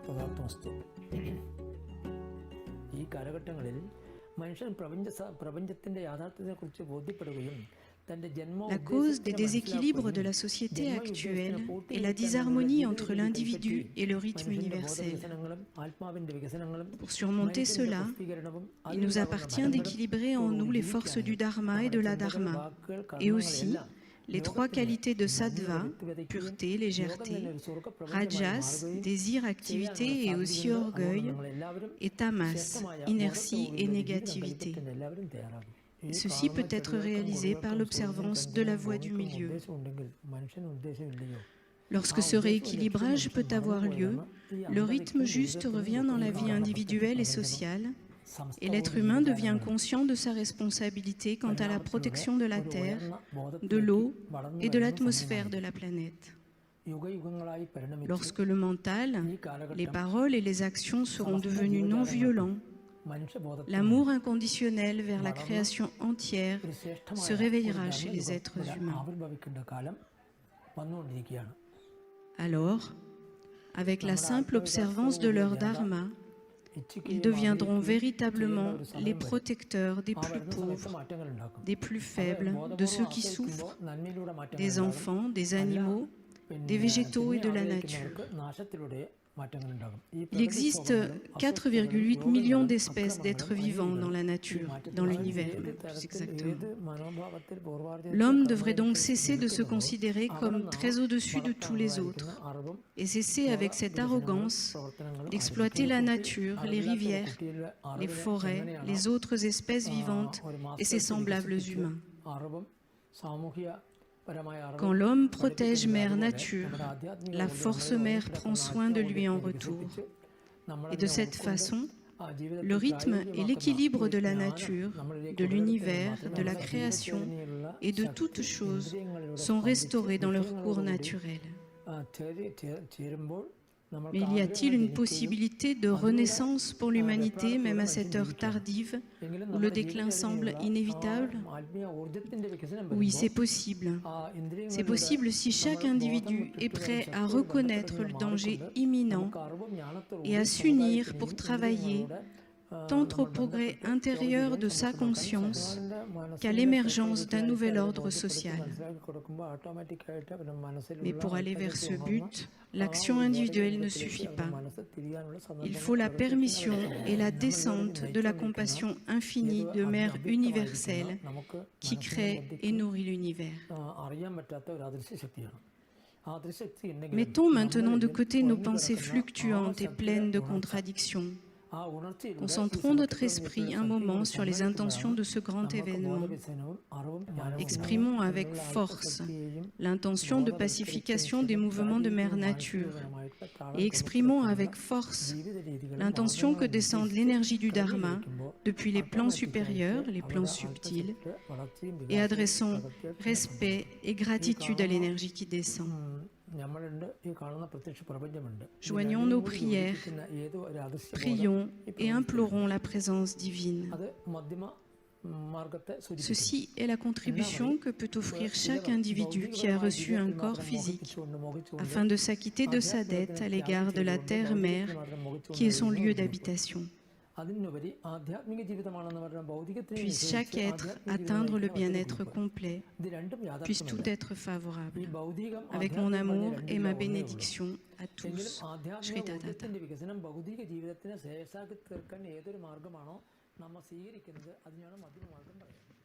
പദാർത്ഥമസ്തു. ഈ കാലഘട്ടങ്ങളിൽ മനുഷ്യൻ പ്രപഞ്ചത്തിൻ്റെ യാഥാർത്ഥ്യത്തെക്കുറിച്ച് ബോധ്യപ്പെടുകയും La cause des déséquilibres de la société actuelle est la disharmonie entre l'individu et le rythme universel. Pour surmonter cela, il nous appartient d'équilibrer en nous les forces du dharma et de l'adharma, et aussi les trois qualités de sattva, pureté, légèreté, rajas, désir, activité et aussi orgueil, et tamas, inertie et négativité. Ceci peut être réalisé par l'observance de la voie du milieu. Lorsque ce rééquilibrage peut avoir lieu, le rythme juste revient dans la vie individuelle et sociale, et l'être humain devient conscient de sa responsabilité quant à la protection de la terre, de l'eau et de l'atmosphère de la planète. Lorsque le mental, les paroles et les actions seront devenus non violents, l'amour inconditionnel vers la création entière se réveillera chez les êtres humains. Alors, avec la simple observance de leur dharma, ils deviendront véritablement les protecteurs des plus pauvres, des plus faibles, de ceux qui souffrent, des enfants, des animaux, des végétaux et de la nature. Il existe 4,8 millions d'espèces d'êtres vivants dans la nature, dans l'univers plus exactement. L'homme devrait donc cesser de se considérer comme très au-dessus de tous les autres et cesser avec cette arrogance d'exploiter la nature, les rivières, les forêts, les autres espèces vivantes et ses semblables humains. Quand l'homme protège Mère Nature, la force mère prend soin de lui en retour. Et de cette façon, le rythme et l'équilibre de la nature, de l'univers, de la création et de toutes choses sont restaurés dans leur cours naturel. Mais y a-t-il une possibilité de renaissance pour l'humanité, même à cette heure tardive, où le déclin semble inévitable? Oui, c'est possible. C'est possible si chaque individu est prêt à reconnaître le danger imminent et à s'unir pour travailler tant au progrès intérieur de sa conscience qu'à l'émergence d'un nouvel ordre social. Mais pour aller vers ce but, l'action individuelle ne suffit pas. Il faut la permission et la descente de la compassion infinie de Mère universelle qui crée et nourrit l'univers. Mettons maintenant de côté nos pensées fluctuantes et pleines de contradictions. Concentrons notre esprit un moment sur les intentions de ce grand événement. Exprimons avec force l'intention de pacification des mouvements de Mère Nature et exprimons avec force l'intention que descende l'énergie du Dharma depuis les plans supérieurs, les plans subtils, et adressons respect et gratitude à l'énergie qui descend. Joignons nos prières, prions et implorons la présence divine. Ceci est la contribution que peut offrir chaque individu qui a reçu un corps physique afin de s'acquitter de sa dette à l'égard de la terre-mère qui est son lieu d'habitation. Puisse chaque être atteindre le bien-être complet, puisse tout être favorable. Avec mon amour et ma bénédiction à tous. Shri Tatata. നമ്മൾ സ്വീകരിക്കുന്നത് അതിനാണ് മധ്യമമാർഗം പറയുന്നത്.